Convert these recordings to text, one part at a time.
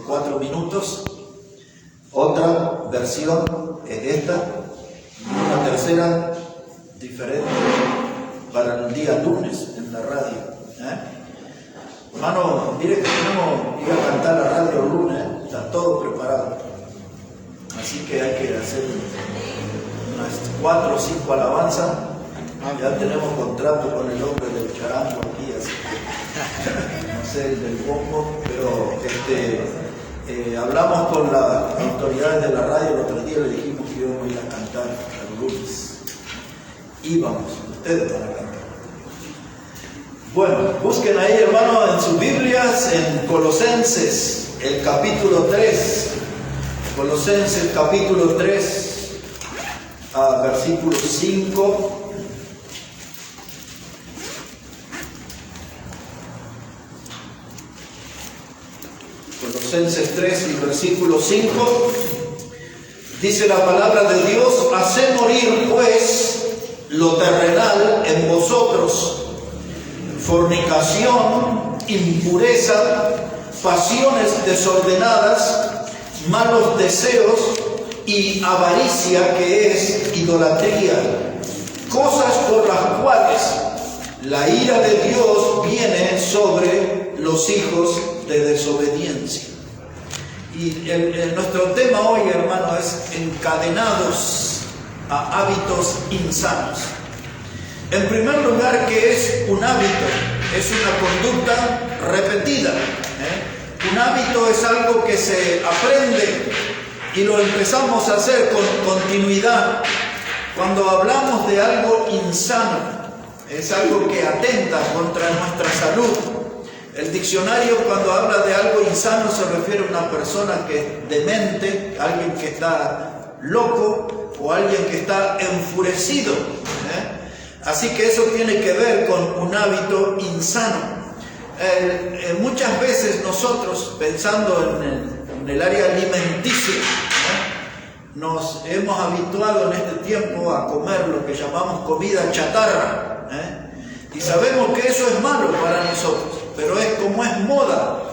4 minutos. Otra versión es esta, y una tercera diferente para el día lunes en la radio. Hermano, mire que tenemos que ir a cantar la radio el lunes, está todo preparado. Así que hay que hacer unas 4 o 5 alabanzas. Ya tenemos contrato con el hombre del charango aquí, así que no sé el del bombo, pero hablamos con las autoridades de la radio el otro día, le dijimos que íbamos a ir a cantar el lunes. Íbamos, ustedes van a cantar. Bueno, busquen ahí, hermano, en sus Biblias, en Colosenses, el capítulo 3. Colosenses, capítulo 3, versículo 5. Colosenses 3 y versículo 5. Dice la palabra de Dios: haced morir pues lo terrenal en vosotros, fornicación, impureza, pasiones desordenadas, malos deseos y avaricia, que es idolatría, cosas por las cuales la ira de Dios viene sobre los hijos de desobediencia. Y nuestro tema hoy, hermano, es encadenados a hábitos insanos. En primer lugar, ¿qué es un hábito? Es una conducta repetida. Un hábito es algo que se aprende y lo empezamos a hacer con continuidad. Cuando hablamos de algo insano, es algo que atenta contra nuestra salud. El diccionario, cuando habla de algo insano, se refiere a una persona que es demente, alguien que está loco o alguien que está enfurecido. Así que eso tiene que ver con un hábito insano. Muchas veces nosotros, pensando en el área alimenticia, nos hemos habituado en este tiempo a comer lo que llamamos comida chatarra. Y sabemos que eso es malo para nosotros, pero es como es moda.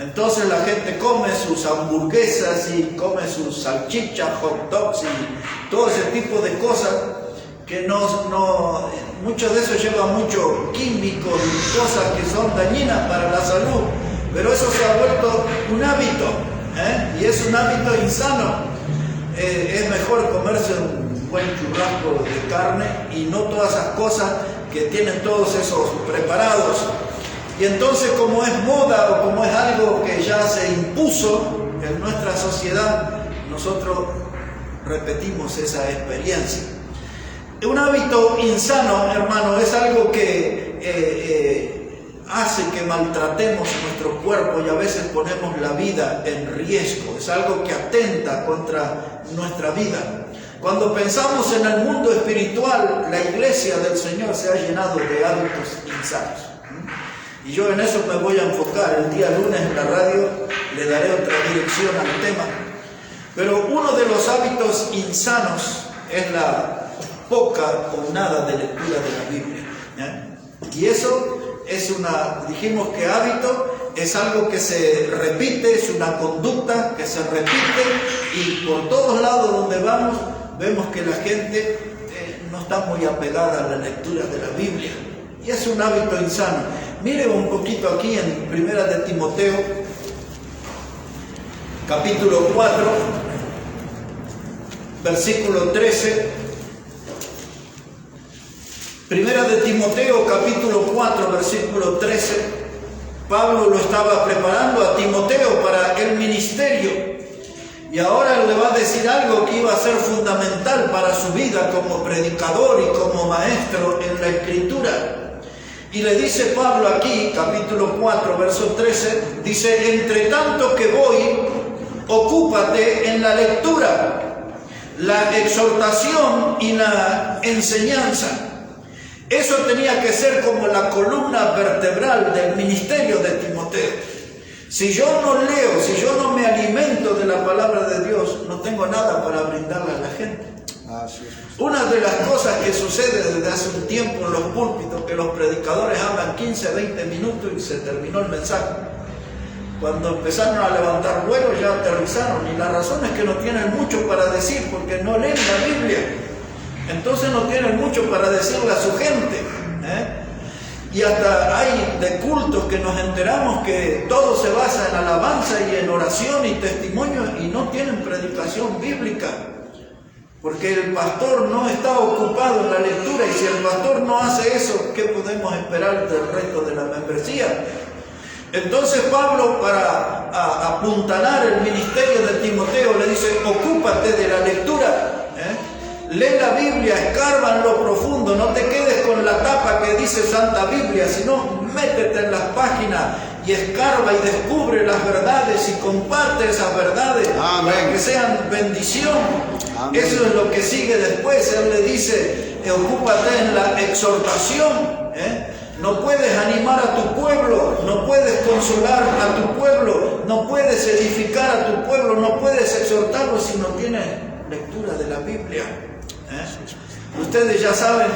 Entonces la gente come sus hamburguesas y come sus salchichas, hot dogs y todo ese tipo de cosas que muchos de esos llevan mucho químicos y cosas que son dañinas para la salud, pero eso se ha vuelto un hábito, y es un hábito insano. Es mejor comerse un buen churrasco de carne y no todas esas cosas que tienen todos esos preparados. Y entonces, como es moda o como es algo que ya se impuso en nuestra sociedad, nosotros repetimos esa experiencia. Un hábito insano, hermano, es algo que hace que maltratemos nuestro cuerpo y a veces ponemos la vida en riesgo. Es algo que atenta contra nuestra vida. Cuando pensamos en el mundo espiritual, la iglesia del Señor se ha llenado de hábitos insanos. Y yo en eso me voy a enfocar. El día lunes en la radio le daré otra dirección al tema. Pero uno de los hábitos insanos es la poca o nada de lectura de la Biblia. Y eso es dijimos que hábito es algo que se repite, es una conducta que se repite, y por todos lados donde vamos vemos que la gente no está muy apegada a la lectura de la Biblia. Y es un hábito insano. Mire un poquito aquí en Primera de Timoteo, capítulo 4, versículo 13. Primera de Timoteo, capítulo 4, versículo 13. Pablo lo estaba preparando a Timoteo para el ministerio. Y ahora le va a decir algo que iba a ser fundamental para su vida como predicador y como maestro en la Escritura. Y le dice Pablo aquí, capítulo 4, verso 13, dice: entre tanto que voy, ocúpate en la lectura, la exhortación y la enseñanza. Eso tenía que ser como la columna vertebral del ministerio de Timoteo. Si yo no leo, si yo no me alimento de la palabra de Dios, no tengo nada para brindarle a la gente. Una de las cosas que sucede desde hace un tiempo en los púlpitos, que los predicadores hablan 15, 20 minutos y se terminó el mensaje. Cuando empezaron a levantar vuelo ya aterrizaron, y la razón es que no tienen mucho para decir porque no leen la Biblia. Entonces no tienen mucho para decirle a su gente. Y hasta hay de cultos que nos enteramos que todo se basa en alabanza y en oración y testimonio, y no tienen predicación bíblica. Porque el pastor no está ocupado en la lectura, y si el pastor no hace eso, ¿qué podemos esperar del resto de la membresía? Entonces Pablo, para apuntalar el ministerio de Timoteo, le dice: ocúpate de la lectura. Lee la Biblia, escarba en lo profundo, no te quedes con la tapa que dice Santa Biblia, sino métete en las páginas y escarba y descubre las verdades y comparte esas verdades. Amén. Para que sean bendición. Amén. Eso es lo que sigue después. Él le dice: ocúpate en la exhortación. No puedes animar a tu pueblo, no puedes consolar a tu pueblo, no puedes edificar a tu pueblo, no puedes exhortarlo si no tienes lectura de la Biblia. Ustedes ya saben,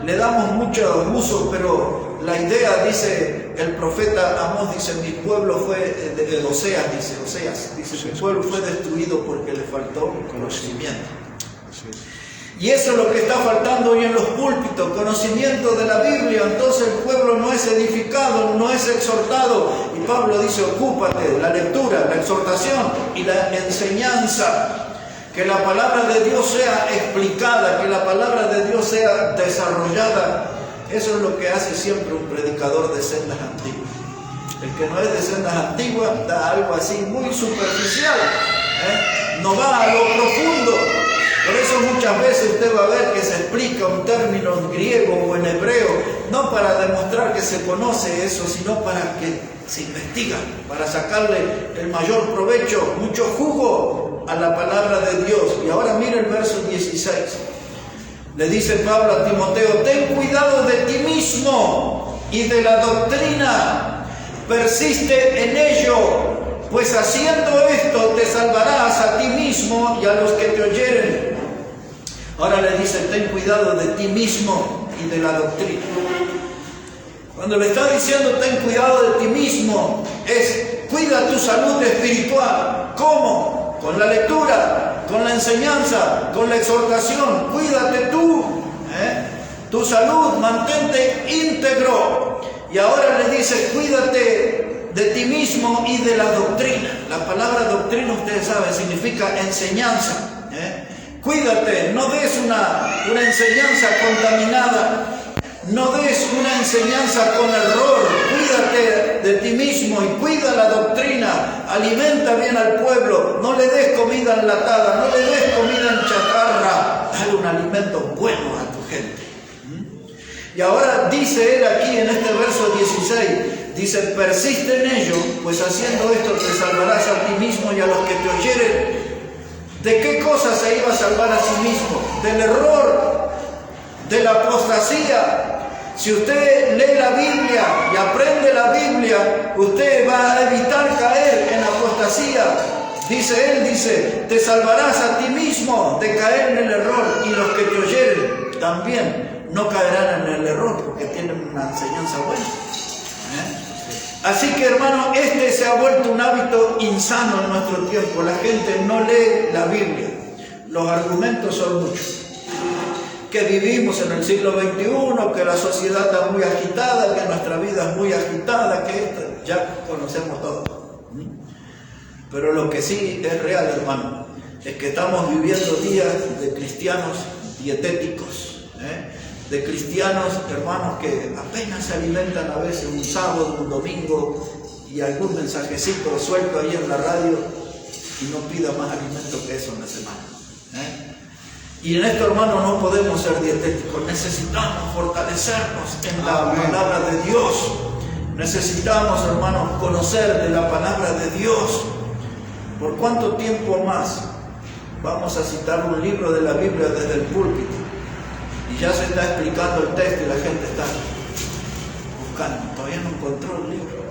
le damos mucho uso, pero la idea, dice el profeta Amós, dice: mi pueblo fue, Oseas, dice, mi pueblo fue destruido porque le faltó conocimiento. Y eso es lo que está faltando hoy en los púlpitos, conocimiento de la Biblia. Entonces el pueblo no es edificado, no es exhortado. Y Pablo dice: ocúpate de la lectura, la exhortación y la enseñanza. Que la palabra de Dios sea explicada, que la palabra de Dios sea desarrollada. Eso es lo que hace siempre un predicador de sendas antiguas. El que no es de sendas antiguas da algo así muy superficial, no va a lo profundo. Por eso muchas veces usted va a ver que se explica un término en griego o en hebreo, no para demostrar que se conoce eso, sino para que se investiga, para sacarle el mayor provecho, mucho jugo a la palabra de Dios. Y ahora mire el verso 16. Le dice Pablo a Timoteo: ten cuidado de ti mismo y de la doctrina, persiste en ello, pues haciendo esto te salvarás a ti mismo y a los que te oyeren. Ahora le dice: ten cuidado de ti mismo y de la doctrina. Cuando le está diciendo ten cuidado de ti mismo, es cuida tu salud espiritual. ¿Cómo? Con la lectura, con la enseñanza, con la exhortación. Cuídate tú, tu salud, mantente íntegro. Y ahora le dice: cuídate de ti mismo y de la doctrina. La palabra doctrina, ustedes saben, significa enseñanza. Cuídate, no des una enseñanza contaminada, no des una enseñanza con error. Cuídate de ti mismo y cuida la doctrina. Alimenta bien al pueblo, no le des comida enlatada, no le des comida en chatarra. Dale un alimento bueno a tu gente. Y ahora dice él aquí en este verso 16, dice: persiste en ello, pues haciendo esto te salvarás a ti mismo y a los que te oyeren. ¿De qué cosa se iba a salvar a sí mismo? Del error, de la apostasía. Si usted lee la Biblia y aprende la Biblia, usted va a evitar caer en apostasía. Dice, te salvarás a ti mismo de caer en el error, y los que te oyeren también no caerán en el error porque tienen una enseñanza buena. Así que, hermano, este se ha vuelto un hábito insano en nuestro tiempo. La gente no lee la Biblia. Los argumentos son muchos. Que vivimos en el siglo XXI, que la sociedad está muy agitada, que nuestra vida es muy agitada, que esto, ya conocemos todo. Pero lo que sí es real, hermano, es que estamos viviendo días de cristianos dietéticos, de cristianos, hermanos, que apenas se alimentan a veces un sábado, un domingo, y algún mensajecito suelto ahí en la radio, y no pida más alimento que eso en la semana. Y en esto, hermano, no podemos ser dietéticos. Necesitamos fortalecernos en la palabra de Dios. Necesitamos, hermanos, conocer de la palabra de Dios. ¿Por cuánto tiempo más vamos a citar un libro de la Biblia desde el púlpito? Y ya se está explicando el texto y la gente está buscando. Todavía no encontró el libro.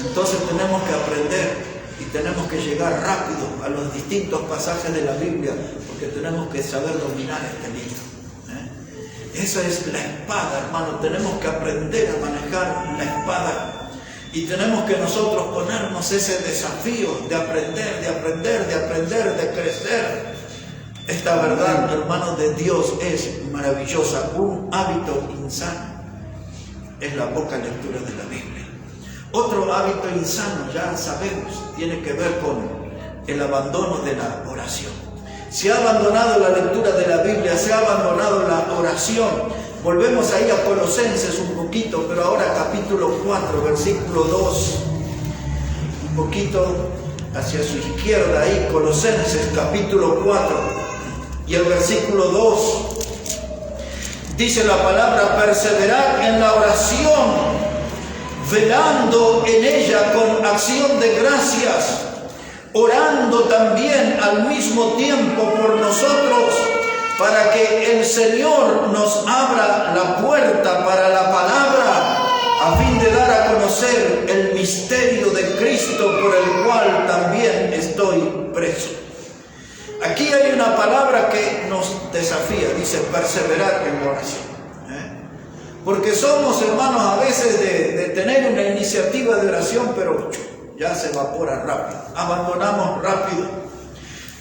Entonces tenemos que aprender. Y tenemos que llegar rápido a los distintos pasajes de la Biblia, porque tenemos que saber dominar este libro. Esa es la espada, hermano. Tenemos que aprender a manejar la espada. Y tenemos que nosotros ponernos ese desafío de aprender, de crecer. Esta verdad, hermanos, de Dios es maravillosa. Un hábito insano es la poca lectura de la Biblia. Otro hábito insano, ya sabemos, tiene que ver con el abandono de la oración. Se ha abandonado la lectura de la Biblia, se ha abandonado la oración. Volvemos ahí a Colosenses un poquito, pero ahora capítulo 4, versículo 2. Un poquito hacia su izquierda ahí, Colosenses capítulo 4 y el versículo 2. Dice la palabra: perseverar en la oración, velando en ella con acción de gracias, orando también al mismo tiempo por nosotros, para que el Señor nos abra la puerta para la palabra, a fin de dar a conocer el misterio de Cristo, por el cual también estoy preso. Aquí hay una palabra que nos desafía, dice perseverar en la oración. Porque somos, hermanos, a veces de tener una iniciativa de oración, pero ya se evapora rápido, abandonamos rápido.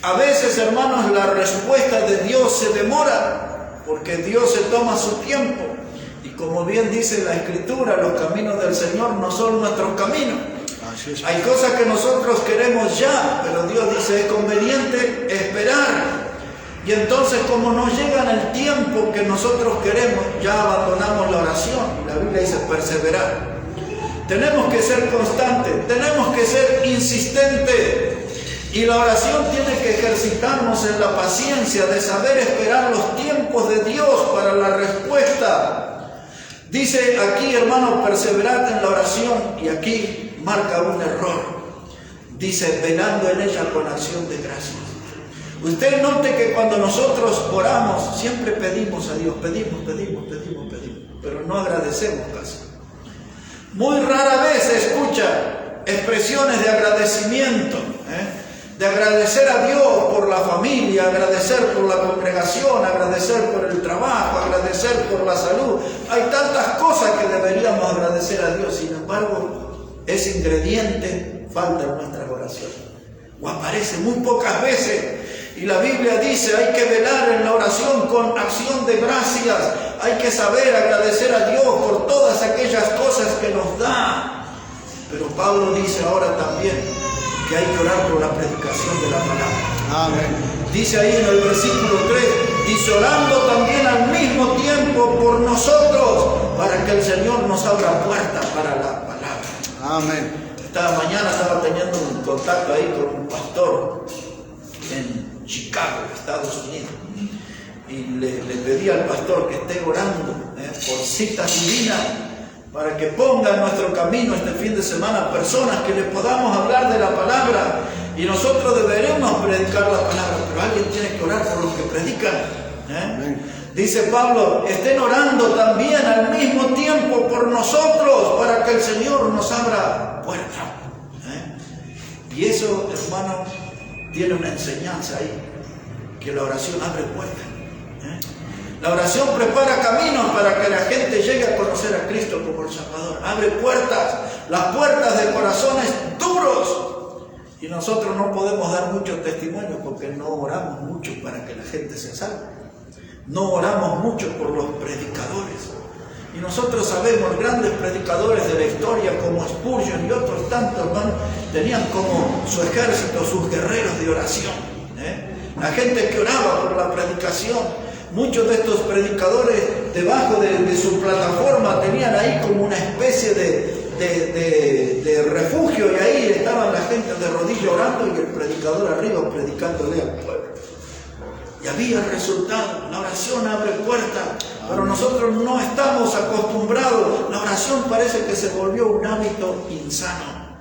A veces, hermanos, la respuesta de Dios se demora, porque Dios se toma su tiempo. Y como bien dice la Escritura, los caminos del Señor no son nuestros caminos. Hay cosas que nosotros queremos ya, pero Dios dice: es conveniente esperar. Y entonces, como no llega en el tiempo que nosotros queremos, ya abandonamos la oración. La Biblia dice perseverar. Tenemos que ser constantes, tenemos que ser insistentes. Y la oración tiene que ejercitarnos en la paciencia de saber esperar los tiempos de Dios para la respuesta. Dice aquí, hermano, perseverad en la oración, y aquí marca un error. Dice velando en ella con acción de gracias. Usted note que cuando nosotros oramos, siempre pedimos a Dios, pedimos, pero no agradecemos casi. Muy rara vez se escucha expresiones de agradecimiento, de agradecer a Dios por la familia, agradecer por la congregación, agradecer por el trabajo, agradecer por la salud. Hay tantas cosas que deberíamos agradecer a Dios, sin embargo, ese ingrediente falta en nuestras oraciones, o aparece muy pocas veces. Y la Biblia dice: hay que velar en la oración con acción de gracias. Hay que saber agradecer a Dios por todas aquellas cosas que nos da. Pero Pablo dice ahora también que hay que orar por la predicación de la palabra. Amén. Dice ahí en el versículo 3: dice, orando también al mismo tiempo por nosotros, para que el Señor nos abra puertas para la palabra. Amén. Esta mañana estaba teniendo un contacto ahí con un pastor en Chicago, Estados Unidos, y le pedí al pastor que esté orando por citas divinas, para que ponga en nuestro camino este fin de semana personas que le podamos hablar de la palabra. Y nosotros deberemos predicar la palabra, pero alguien tiene que orar por los que predican. Dice Pablo: estén orando también al mismo tiempo por nosotros, para que el Señor nos abra puertas. Y eso, hermano, tiene una enseñanza ahí, que la oración abre puertas. La oración prepara caminos para que la gente llegue a conocer a Cristo como el Salvador. Abre puertas, las puertas de corazones duros. Y nosotros no podemos dar muchos testimonios porque no oramos mucho para que la gente se salve. No oramos mucho por los predicadores. Y nosotros sabemos, grandes predicadores de la historia como Spurgeon y otros tantos, hermanos, tenían como su ejército, sus guerreros de oración. La gente que oraba por la predicación. Muchos de estos predicadores, debajo de su plataforma, tenían ahí como una especie de refugio, y ahí estaban la gente de rodillas orando y el predicador arriba predicándole al pueblo. Y había resultado. La oración abre puertas, pero nosotros no estamos acostumbrados. La oración parece que se volvió un hábito insano.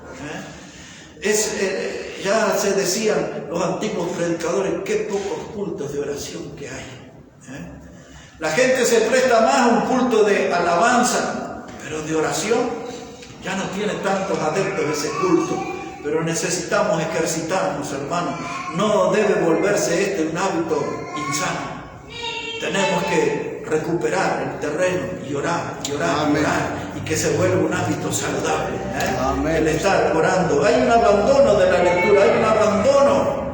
Ya se decían los antiguos predicadores: qué pocos cultos de oración que hay. La gente se presta más a un culto de alabanza, pero de oración ya no tiene tantos adeptos ese culto. Pero necesitamos ejercitarnos, hermanos. No debe volverse un hábito insano. Tenemos que recuperar el terreno y orar, y que se vuelva un hábito saludable. El estar orando. Hay un abandono de la lectura, hay un abandono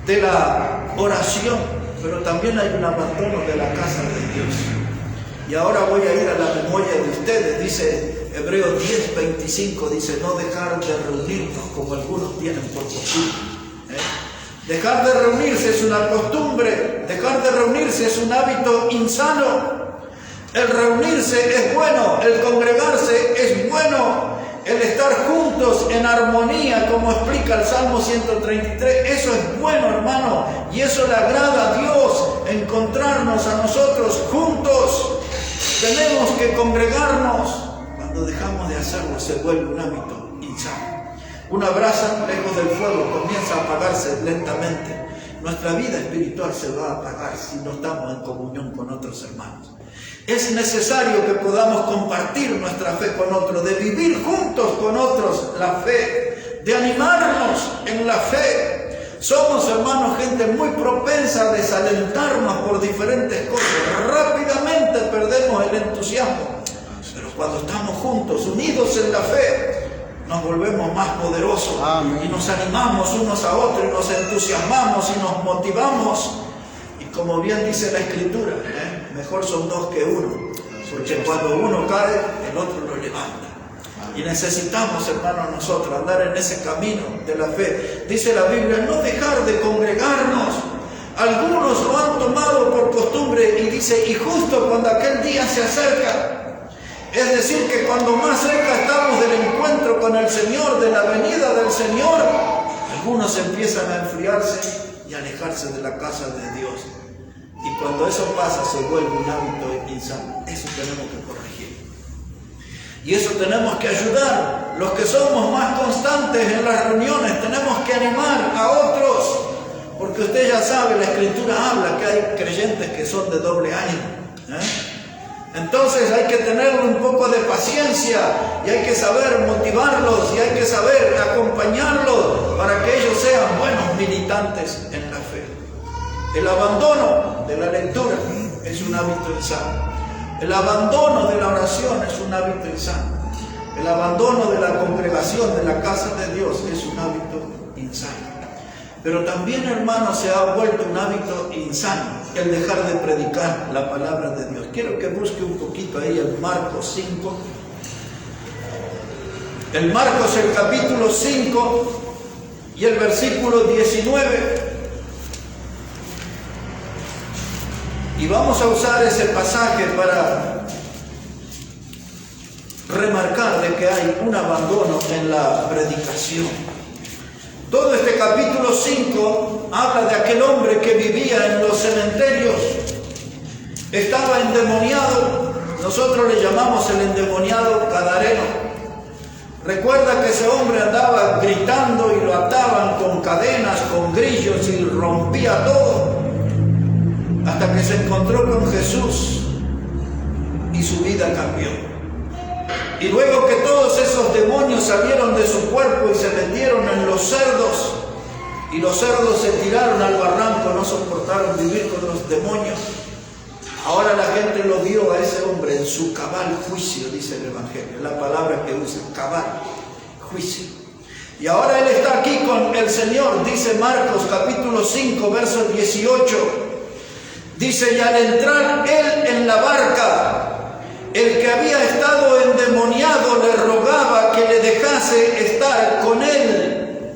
de la oración, pero también hay un abandono de la casa de Dios. Y ahora voy a ir a la memoria de ustedes. Dice Hebreos 10:25, dice: no dejar de reunirnos como algunos tienen por costumbre. Dejar de reunirse es una costumbre, dejar de reunirse es un hábito insano. El reunirse es bueno, el congregarse es bueno, el estar juntos en armonía, como explica el Salmo 133, eso es bueno, hermano, y eso le agrada a Dios, encontrarnos a nosotros juntos. Tenemos que congregarnos. Cuando dejamos de hacerlo se vuelve un hábito insano. Una brasa lejos del fuego comienza a apagarse lentamente. Nuestra vida espiritual se va a apagar si no estamos en comunión con otros hermanos. Es necesario que podamos compartir nuestra fe con otros, de vivir juntos con otros la fe, de animarnos en la fe. Somos, hermanos, gente muy propensa a desalentarnos por diferentes cosas. Rápidamente perdemos el entusiasmo. Pero cuando estamos juntos, unidos en la fe, nos volvemos más poderosos. Amén. Y nos animamos unos a otros, y nos entusiasmamos y nos motivamos. Y como bien dice la Escritura, mejor son dos que uno, porque cuando uno cae, el otro lo levanta. Y necesitamos, hermanos, nosotros andar en ese camino de la fe. Dice la Biblia: no dejar de congregarnos. Algunos lo han tomado por costumbre, y dice: y justo cuando aquel día se acerca. Es decir, que cuando más cerca estamos del encuentro con el Señor, de la venida del Señor, algunos empiezan a enfriarse y a alejarse de la casa de Dios. Y cuando eso pasa, se vuelve un hábito insano. Eso tenemos que corregir. Y eso tenemos que ayudar. Los que somos más constantes en las reuniones, tenemos que animar a otros. Porque usted ya sabe, la Escritura habla que hay creyentes que son de doble ánimo. Entonces hay que tener un poco de paciencia y hay que saber motivarlos y hay que saber acompañarlos para que ellos sean buenos militantes en la fe. El abandono de la lectura es un hábito insano. El abandono de la oración es un hábito insano. El abandono de la congregación de la casa de Dios es un hábito insano. Pero también, hermanos, se ha vuelto un hábito insano el dejar de predicar la palabra de Dios. Quiero que busque un poquito ahí el Marcos 5. El Marcos, el capítulo 5 y el versículo 19. Y vamos a usar ese pasaje para remarcar de que hay un abandono en la predicación. Todo este capítulo 5 habla de aquel hombre que vivía en los cementerios. Estaba endemoniado. Nosotros le llamamos el endemoniado gadareno. Recuerda que ese hombre andaba gritando y lo ataban con cadenas, con grillos y rompía todo. Hasta que se encontró con Jesús y su vida cambió. Y luego que todos esos demonios salieron de su cuerpo y se metieron en los cerdos, y los cerdos se tiraron al barranco, no soportaron vivir con los demonios. Ahora la gente lo vio a ese hombre en su cabal juicio, dice el Evangelio, la palabra que usa, cabal, juicio. Y ahora él está aquí con el Señor, dice Marcos capítulo 5, verso 18. Dice: y al entrar él en la barca, el que había estado endemoniado le rogaba que le dejase estar con él.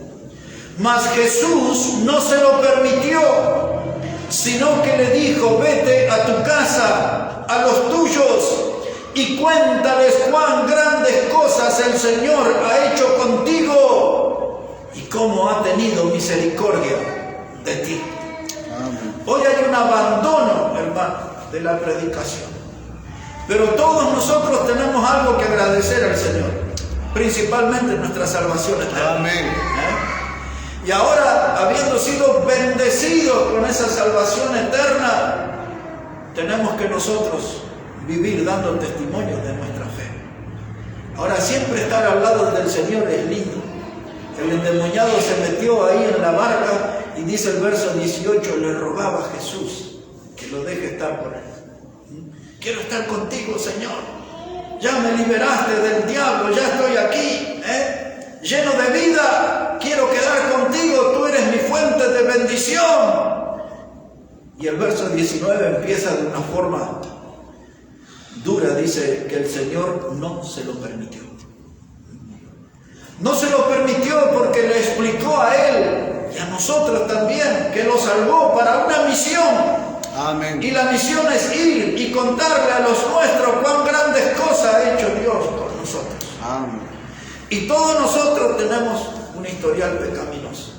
Mas Jesús no se lo permitió, sino que le dijo: vete a tu casa, a los tuyos, y cuéntales cuán grandes cosas el Señor ha hecho contigo y cómo ha tenido misericordia de ti. Amén. Hoy hay un abandono, hermano, de la predicación. Pero todos nosotros tenemos algo que agradecer al Señor, principalmente nuestra salvación eterna. Amén. Y ahora, habiendo sido bendecidos con esa salvación eterna, tenemos que nosotros vivir dando testimonio de nuestra fe. Ahora, siempre estar al lado del Señor es lindo. El endemoniado se metió ahí en la barca y dice el verso 18, le rogaba a Jesús que lo deje estar con él. Quiero estar contigo, Señor. Ya me liberaste del diablo, ya estoy aquí, lleno de vida. Quiero quedar contigo, tú eres mi fuente de bendición. Y el verso 19 empieza de una forma dura, dice que el Señor no se lo permitió. No se lo permitió porque le explicó a él y a nosotros también que lo salvó para una misión. Amén. Y la misión es ir y contarle a los nuestros cuán grandes cosas ha hecho Dios por nosotros. Amén. Y todos nosotros tenemos un historial pecaminoso.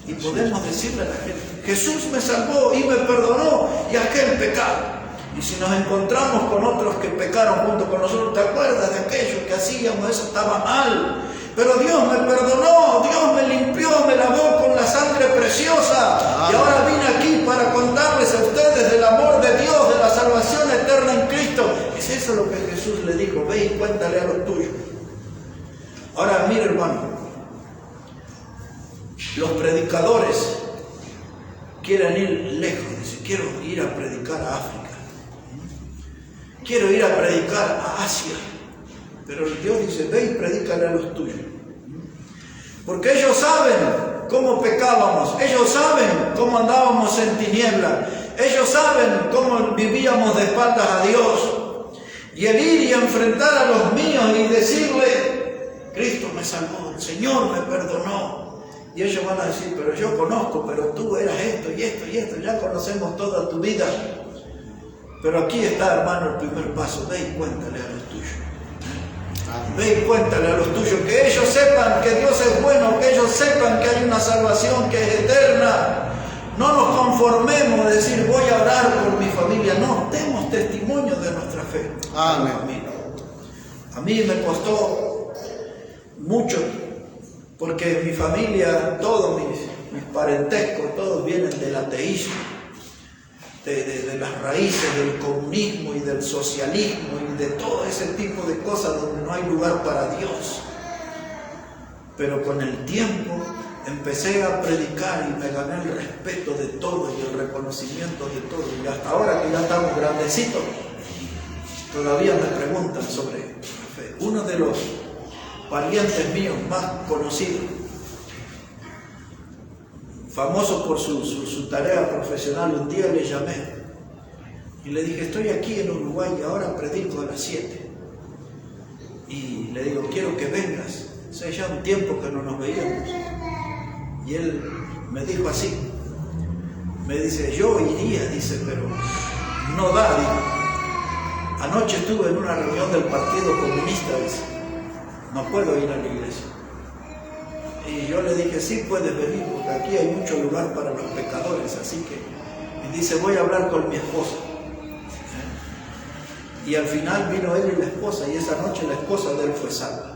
Y podemos decirle a la gente, Jesús me salvó y me perdonó y aquel pecado. Y si nos encontramos con otros que pecaron junto con nosotros, ¿te acuerdas de aquello que hacíamos? Eso estaba mal. Pero Dios me perdonó, Dios me limpió, me lavó con la sangre preciosa. Y ahora vine aquí para contarles a ustedes del amor de Dios, de la salvación eterna en Cristo. Es eso lo que Jesús le dijo, ve y cuéntale a los tuyos. Ahora mire, hermano, los predicadores quieren ir lejos. Dice, quiero ir a predicar a África, quiero ir a predicar a Asia. Pero Dios dice, ve y predícale a los tuyos. Porque ellos saben cómo pecábamos, ellos saben cómo andábamos en tiniebla, ellos saben cómo vivíamos de espaldas a Dios. Y el ir y enfrentar a los míos y decirle, Cristo me salvó, el Señor me perdonó. Y ellos van a decir, pero yo conozco, pero tú eras esto y esto y esto, ya conocemos toda tu vida. Pero aquí está, hermano, el primer paso, ve y cuéntale a los tuyos. Ve y cuéntale a los tuyos, que ellos sepan que Dios es bueno, que ellos sepan que hay una salvación que es eterna. No nos conformemos de decir, voy a orar por mi familia. No, demos testimonio de nuestra fe. Amén. A mí me costó mucho, porque mi familia, todos mis parentescos, todos vienen del ateísmo, de las raíces del comunismo y del socialismo y de todo ese tipo de cosas donde no hay lugar para Dios. Pero con el tiempo empecé a predicar y me gané el respeto de todos y el reconocimiento de todos. Y hasta ahora que ya estamos grandecitos, todavía me preguntan sobre la fe. Uno de los parientes míos más conocidos, famoso por su tarea profesional, un día le llamé y le dije, estoy aquí en Uruguay y ahora predico a las 7. Y le digo, quiero que vengas. Hace ya un tiempo que no nos veíamos. Y él me dijo así, me dice, yo iría, dice, pero no da, digo. Anoche estuve en una reunión del Partido Comunista, dice, no puedo ir a la iglesia. Y yo le dije, sí puedes venir, porque aquí hay mucho lugar para los pecadores, así que... Y dice, voy a hablar con mi esposa. Y al final vino él y la esposa, y esa noche la esposa de él fue salva.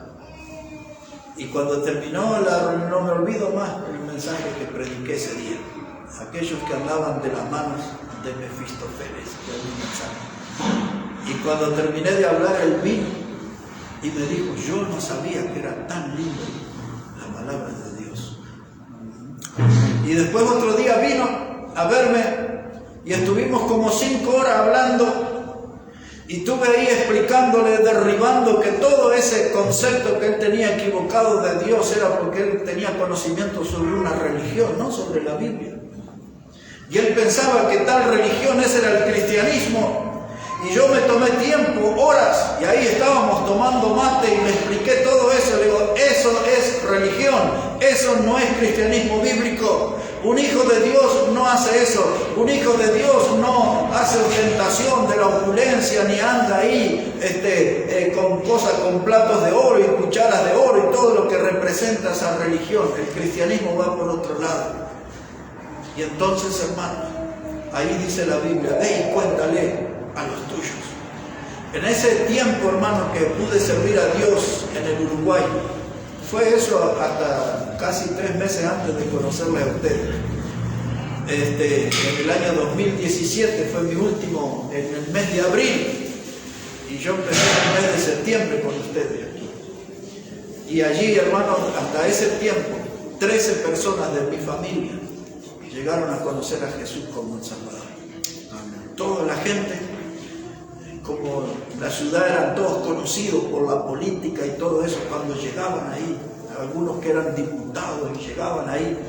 Y cuando terminó la reunión, no me olvido más el mensaje que prediqué ese día. Aquellos que hablaban de las manos de Mefistófeles, fue mi mensaje. Y cuando terminé de hablar, él vino y me dijo, yo no sabía que era tan lindo la palabra de Dios. Y después otro día vino a verme y estuvimos como 5 horas hablando. Y estuve ahí explicándole, derribando que todo ese concepto que él tenía equivocado de Dios era porque él tenía conocimiento sobre una religión, no sobre la Biblia. Y él pensaba que tal religión, ese era el cristianismo. Y yo me tomé tiempo, horas, y ahí estábamos tomando mate y le expliqué todo eso. Le digo, eso es religión, eso no es cristianismo bíblico. Un hijo de Dios no hace eso. Un hijo de Dios no hace ostentación de la opulencia, ni anda ahí con cosas, con platos de oro y cucharas de oro y todo lo que representa esa religión. El cristianismo va por otro lado. Y entonces, hermanos, ahí dice la Biblia, ve y cuéntale a los tuyos. En ese tiempo, hermano, que pude servir a Dios en el Uruguay, fue eso hasta casi 3 meses antes de conocerle a ustedes. En el año 2017 fue mi último, en el mes de abril, y yo empecé en el mes de septiembre con ustedes aquí. Y allí, hermano, hasta ese tiempo, 13 personas de mi familia llegaron a conocer a Jesús como el Salvador. Toda la gente como la ciudad eran todos conocidos por la política y todo eso, cuando llegaban ahí, algunos que eran diputados y llegaban ahí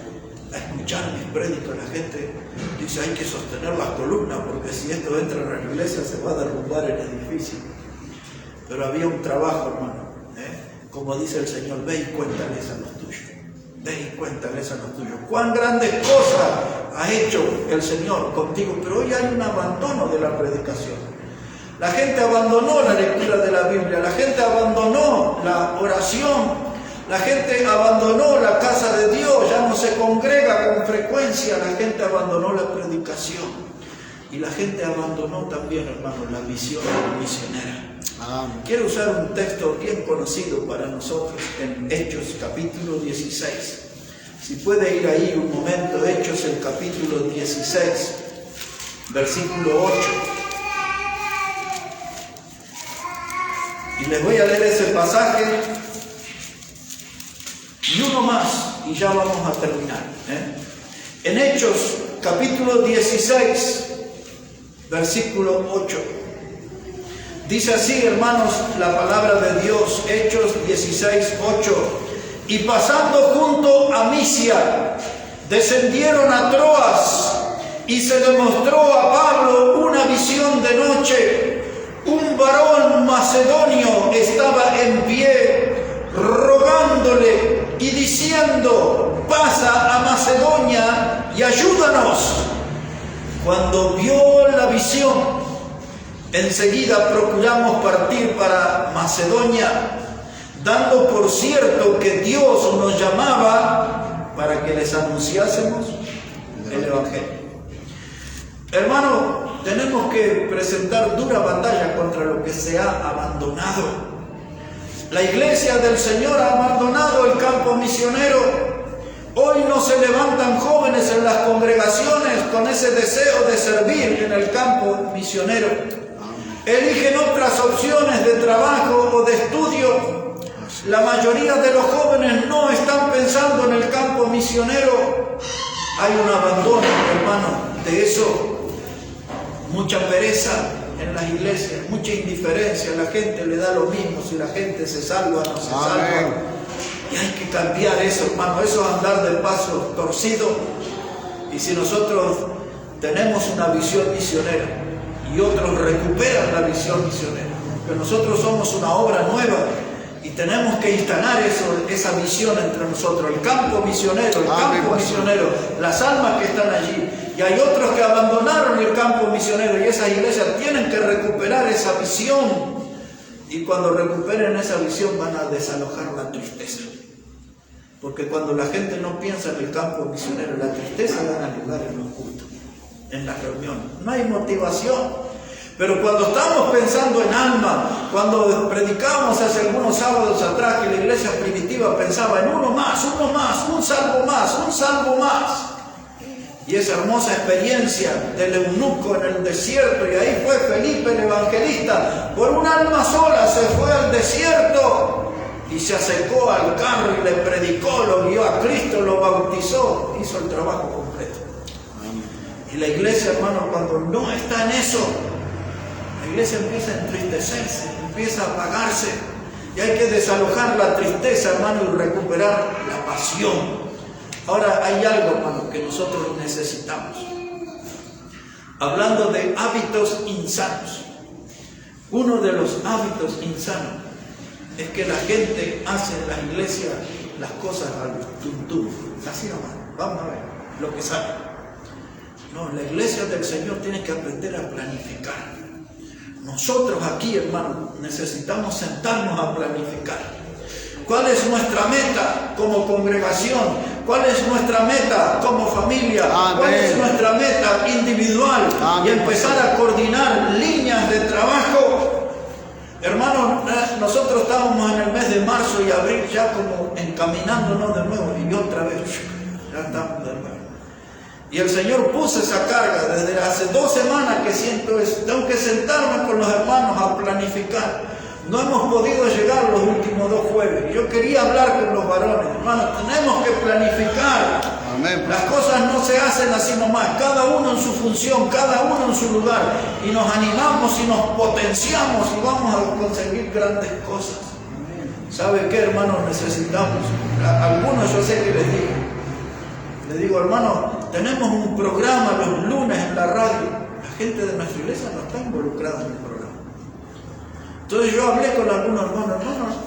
a escuchar mis prédicos, la gente dice: hay que sostener las columnas porque si esto entra en la iglesia se va a derrumbar el edificio. Pero había un trabajo, hermano, como dice el Señor: ve y cuéntales a los tuyos, ve y cuéntales a los tuyos cuán grandes cosas ha hecho el Señor contigo. Pero hoy hay un abandono de la predicación. La gente abandonó la lectura de la Biblia, la gente abandonó la oración, la gente abandonó la casa de Dios, ya no se congrega con frecuencia, la gente abandonó la predicación y la gente abandonó también, hermano, la visión misionera. Quiero usar un texto bien conocido para nosotros en Hechos capítulo 16. Si puede ir ahí un momento, Hechos el capítulo 16, versículo 8. Y les voy a leer ese pasaje y uno más y ya vamos a terminar. En Hechos capítulo 16, versículo 8. Dice así, hermanos, la palabra de Dios, Hechos 16, 8. Y pasando junto a Misia, descendieron a Troas y se le mostró a Pablo una visión de noche. Un varón macedonio estaba en pie, rogándole y diciendo: pasa a Macedonia y ayúdanos. Cuando vio la visión, enseguida procuramos partir para Macedonia, dando por cierto que Dios nos llamaba para que les anunciásemos el Evangelio. Hermano, tenemos que presentar dura batalla contra lo que se ha abandonado. La iglesia del Señor ha abandonado el campo misionero. Hoy no se levantan jóvenes en las congregaciones con ese deseo de servir en el campo misionero. Eligen otras opciones de trabajo o de estudio. La mayoría de los jóvenes no están pensando en el campo misionero. Hay un abandono, hermano, de eso. Mucha pereza en las iglesias, mucha indiferencia. La gente le da lo mismo si la gente se salva o no se salva. Y hay que cambiar eso, hermano. Eso es andar de paso torcido. Y si nosotros tenemos una visión misionera y otros recuperan la visión misionera, pero nosotros somos una obra nueva y tenemos que instalar esa visión entre nosotros, el campo misionero, las almas que están allí. Y hay otros que abandonaron el campo misionero y esas iglesias tienen que recuperar esa visión. Y cuando recuperen esa visión van a desalojar la tristeza. Porque cuando la gente no piensa en el campo misionero, la tristeza gana lugar en los cultos, en las reuniones. No hay motivación. Pero cuando estamos pensando en alma, cuando predicábamos hace algunos sábados atrás que la iglesia primitiva pensaba en uno más, un salvo más. Y esa hermosa experiencia del eunuco en el desierto, y ahí fue Felipe el evangelista, por un alma sola se fue al desierto y se acercó al carro y le predicó, lo guió a Cristo, lo bautizó, hizo el trabajo completo. Y la iglesia, hermano, cuando no está en eso, la iglesia empieza a entristecerse, empieza a apagarse, y hay que desalojar la tristeza, hermano, y recuperar la pasión. Ahora hay algo, hermano, que nosotros necesitamos. Hablando de hábitos insanos, uno de los hábitos insanos es que la gente hace en la iglesia las cosas al tuntún, así nomás, vamos a ver lo que sabe. No, la iglesia del Señor tiene que aprender a planificar. Nosotros aquí, hermano, necesitamos sentarnos a planificar. ¿Cuál es nuestra meta como congregación? ¿Cuál es nuestra meta como familia? Amén. ¿Cuál es nuestra meta individual? Amén. Y empezar a coordinar líneas de trabajo. Hermanos, nosotros estábamos en el mes de marzo y abril ya como encaminándonos de nuevo y otra vez, ya estamos de nuevo. Y el Señor puso esa carga desde hace 2 semanas que siento eso. Tengo que sentarme con los hermanos a planificar. No hemos podido llegar los últimos 2 jueves. Yo quería hablar con los varones. Hermanos, tenemos que planificar. Amén. Amén. Las cosas no se hacen así nomás, cada uno en su función, cada uno en su lugar, y nos animamos y nos potenciamos y vamos a conseguir grandes cosas. ¿Sabe qué, hermanos? Necesitamos, a algunos yo sé que les digo, hermano, tenemos un programa los lunes en la radio. La gente de nuestra iglesia no está involucrada en el programa. Entonces yo hablé con algunos hermanos,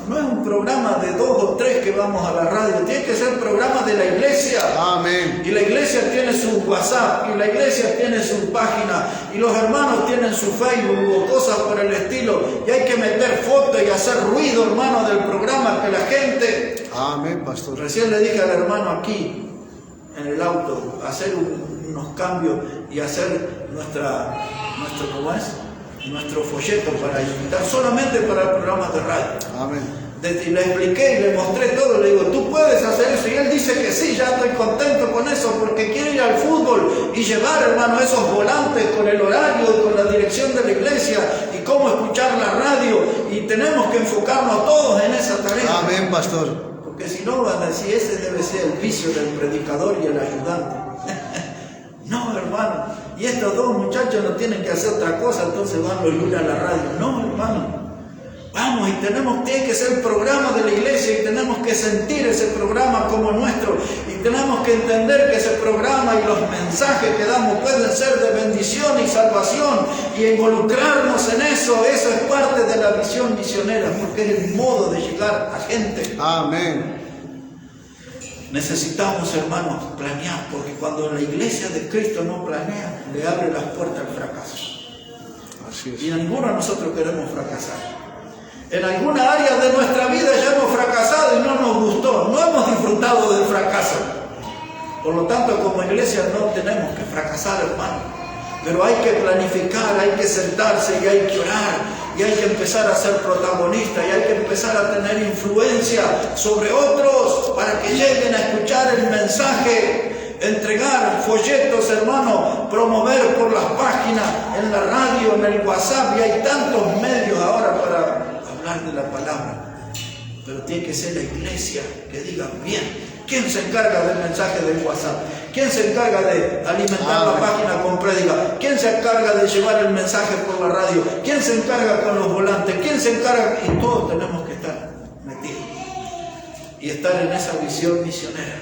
no es un programa de 2 o 3 que vamos a la radio, tiene que ser programa de la iglesia. Amén. Y la iglesia tiene su WhatsApp, y la iglesia tiene su página, y los hermanos tienen su Facebook o cosas por el estilo, y hay que meter fotos y hacer ruido, hermano, del programa, que la gente... Amén, pastor. Recién le dije al hermano aquí, en el auto, hacer unos cambios y hacer ¿cómo es? Nuestro folleto para invitar solamente para el programa de radio. Amén. Y le expliqué y le mostré todo, le digo, tú puedes hacer eso, y él dice que sí, ya estoy contento con eso, porque quiere ir al fútbol y llevar, hermano, esos volantes con el horario, con la dirección de la iglesia y cómo escuchar la radio, y tenemos que enfocarnos todos en esa tarea. Amén, pastor. Porque si no van a decir, ese debe ser el vicio del predicador y el ayudante. No, hermano, y estos dos muchachos no tienen que hacer otra cosa, entonces van los lunes a la radio. No, hermano, vamos, y tiene que ser el programa de la iglesia, y tenemos que sentir ese programa como nuestro, y tenemos que entender que ese programa y los mensajes que damos pueden ser de bendición y salvación, y involucrarnos en eso es parte de la visión misionera, porque es el modo de llegar a gente. Amén. Necesitamos, hermanos, planear, porque cuando la iglesia de Cristo no planea, le abre las puertas al fracaso. Así es. Y ninguno de nosotros queremos fracasar. En alguna área de nuestra vida ya hemos fracasado y no nos gustó, no hemos disfrutado del fracaso. Por lo tanto, como iglesia no tenemos que fracasar, hermano. Pero hay que planificar, hay que sentarse y hay que orar. Y hay que empezar a ser protagonista, y hay que empezar a tener influencia sobre otros para que lleguen a escuchar el mensaje, entregar folletos, hermano, promover por las páginas, en la radio, en el WhatsApp, y hay tantos medios ahora para hablar de la palabra. Pero tiene que ser la iglesia que diga, bien, ¿quién se encarga del mensaje del WhatsApp? ¿Quién se encarga de alimentar la página con prédica? ¿Quién se encarga de llevar el mensaje por la radio? ¿Quién se encarga con los volantes? ¿Quién se encarga? Y todos tenemos que estar metidos y estar en esa visión misionera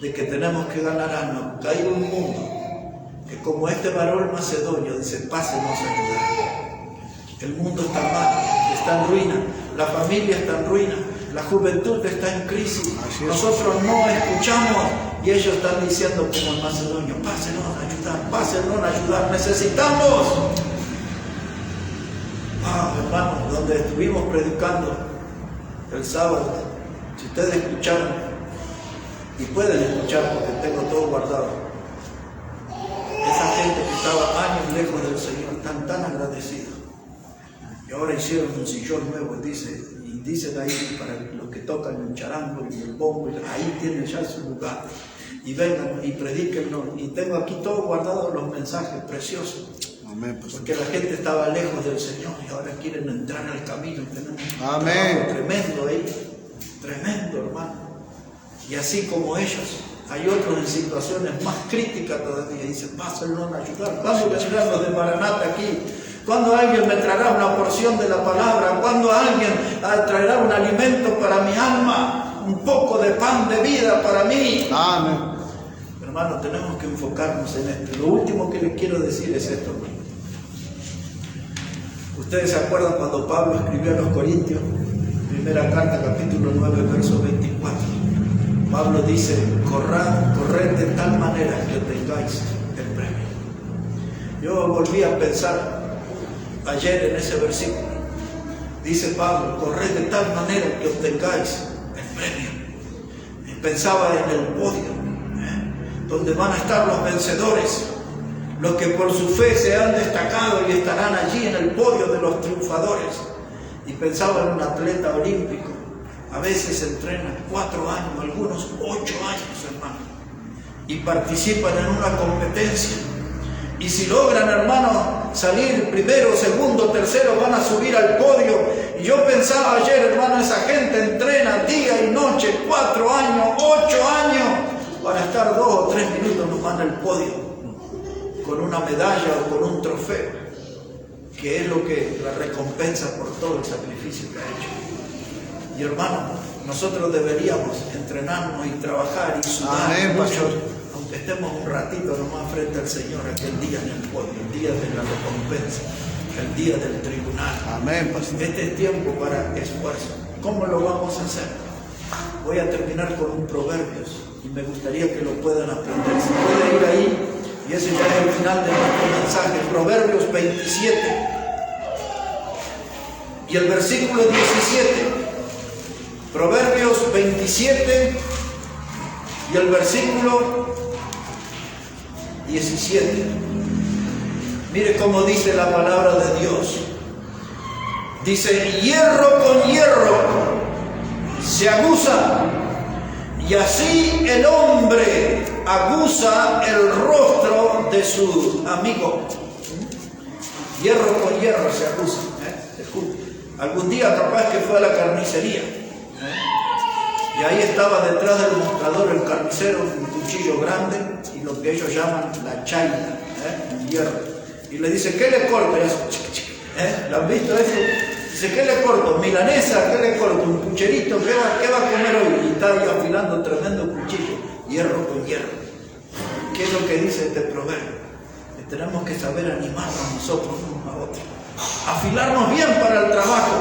de que tenemos que ganar alma, porque hay un mundo que, como este varón macedonio dice, pásenos a ayudar. El mundo está mal, está en ruina, la familia está en ruina, la juventud está en crisis. Nosotros no escuchamos, y ellos están diciendo como el macedonio, pásenos a ayudar, pásenos a ayudar, necesitamos. Hermanos, donde estuvimos predicando el sábado, si ustedes escucharon, y pueden escuchar porque tengo todo guardado, esa gente que estaba años lejos del Señor, están tan agradecidos, y ahora hicieron un sillón nuevo, y dicen ahí para los que tocan el charango y el bombo, ahí tienen ya su lugar, y vengan y predíquenlo. Y tengo aquí todo guardado, los mensajes preciosos. Amén, porque la gente estaba lejos del Señor y ahora quieren entrar al camino. Tenemos un amén, tremendo ahí, tremendo, hermano. Y así como ellos, hay otros en situaciones más críticas todavía. Dicen, pásenlo a ayudar. ¿Cuándo vendrán los de Maranata aquí? ¿Cuándo alguien me traerá una porción de la palabra? ¿Cuándo alguien traerá un alimento para mi alma? Un poco de pan de vida para mí. Amén. Hermanos, tenemos que enfocarnos en esto. Lo último que les quiero decir es esto, hermano. ¿Ustedes se acuerdan cuando Pablo escribió a los Corintios? Primera carta, capítulo 9, verso 24. Pablo dice, corred de tal manera que tengáis el premio. Yo volví a pensar ayer en ese versículo. Dice Pablo, corred de tal manera que obtengáis el premio. Y pensaba en el podio, donde van a estar los vencedores, los que por su fe se han destacado y estarán allí en el podio de los triunfadores. Y pensaba en un atleta olímpico. A veces entrenan 4 años, algunos 8 años, hermano, y participan en una competencia. Y si logran, hermano, salir primero, segundo, tercero, van a subir al podio. Y yo pensaba ayer, hermano, esa gente entrena día y noche, 4 años, 8 años, para estar 2 nomás en el podio, con una medalla o con un trofeo, que es lo que la recompensa por todo el sacrificio que ha hecho. Y hermano, nosotros deberíamos entrenarnos y trabajar y sudar mucho, aunque estemos un ratito nomás frente al Señor, aquel día en el podio, el día de la recompensa, el día del tribunal. Amén, pastor. Este es tiempo para esfuerzo. ¿Cómo lo vamos a hacer? Voy a terminar con un Proverbios y me gustaría que lo puedan aprender. Si pueden ir ahí, y ese ya es el final de nuestro mensaje. Proverbios 27 y el versículo 17. Proverbios 27 y el versículo 17. Mire cómo dice la palabra de Dios. Dice: hierro con hierro se aguza, y así el hombre aguza el rostro de su amigo. Hierro con hierro se aguza. Algún día capaz que fue a la carnicería, y ahí estaba detrás del mostrador el carnicero, un cuchillo grande y lo que ellos llaman la chaina, un hierro. Y le dice: ¿qué le corto? Y hace, ¿lo han visto eso? Dice: ¿qué le corto? ¿Milanesa? ¿Qué le corto? ¿Un pucherito? ¿Qué va a comer hoy? Y está ahí afilando tremendo cuchillo, hierro con hierro. ¿Qué es lo que dice este proverbio? Que tenemos que saber animarnos nosotros unos a otros, afilarnos bien para el trabajo.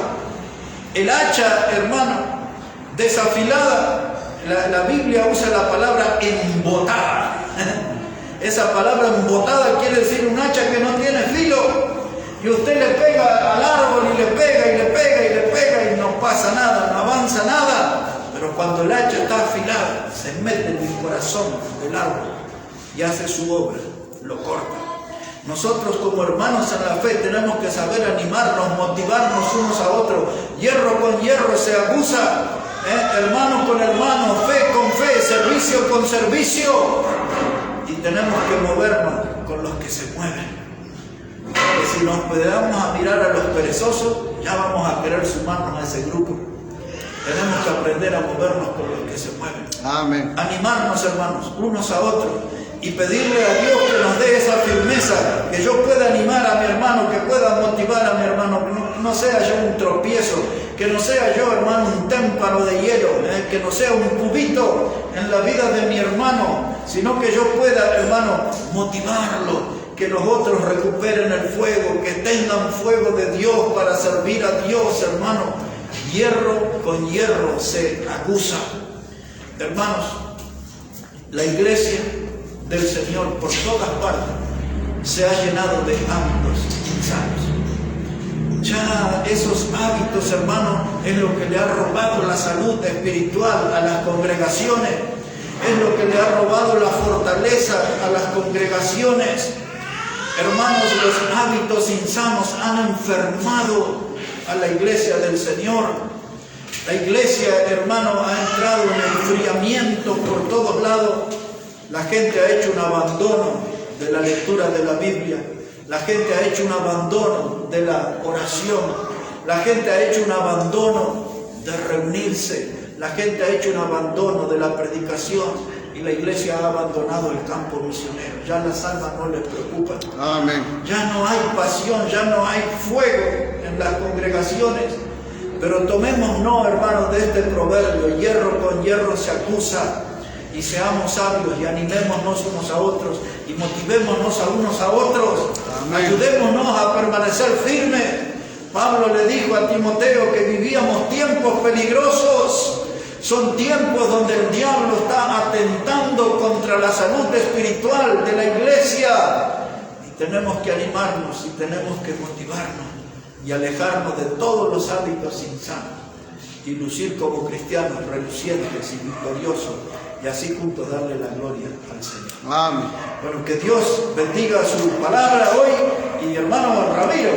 El hacha, hermano, desafilada, la Biblia usa la palabra embotada. Esa palabra embotada quiere decir un hacha que no tiene filo, y usted le pega al árbol y le pega y le pega y le pega y no pasa nada, no avanza nada. Pero cuando el hacha está afilada, se mete en el corazón del árbol y hace su obra, lo corta. Nosotros como hermanos en la fe tenemos que saber animarnos, motivarnos unos a otros. Hierro con hierro se aguza, hermano con hermano, fe con fe, servicio con servicio. Y tenemos que movernos con los que se mueven. Porque si nos quedamos a mirar a los perezosos, ya vamos a querer sumarnos a ese grupo. Tenemos que aprender a movernos con los que se mueven. Amén. Animarnos, hermanos, unos a otros. Y pedirle a Dios que nos dé esa firmeza, que yo pueda animar a mi hermano, que pueda motivar a mi hermano, que no sea yo un tropiezo, que no sea yo, hermano, un témpano de hielo, que no sea un cubito en la vida de mi hermano, sino que yo pueda, hermano, motivarlo, que los otros recuperen el fuego, que tengan fuego de Dios para servir a Dios, hermano. Hierro con hierro se aguza. Hermanos, la iglesia del Señor por todas partes se ha llenado de hábitos insanos. Ya esos hábitos, hermanos, es lo que le ha robado la salud espiritual a las congregaciones, es lo que le ha robado la fortaleza a las congregaciones. Hermanos, los hábitos insanos han enfermado a la iglesia del Señor. La iglesia, hermano, ha entrado en enfriamiento por todos lados. La gente ha hecho un abandono de la lectura de la Biblia. La gente ha hecho un abandono de la oración. La gente ha hecho un abandono de reunirse. La gente ha hecho un abandono de la predicación. Y la iglesia ha abandonado el campo misionero. Ya las almas no les preocupan. Amén. Ya no hay pasión, ya no hay fuego en las congregaciones. Pero tomémonos, hermanos, de este proverbio: hierro con hierro se acusa. Y seamos sabios y animémonos unos a otros y motivémonos a unos a otros. Amén. Ayudémonos a permanecer firmes. Pablo le dijo a Timoteo que vivíamos tiempos peligrosos. Son tiempos donde el diablo está atentando contra la salud espiritual de la iglesia. Y tenemos que animarnos y tenemos que motivarnos y alejarnos de todos los hábitos insanos y lucir como cristianos relucientes y victoriosos, y así juntos darle la gloria al Señor. Amén. Bueno, que Dios bendiga su palabra hoy. Y hermano Ramiro,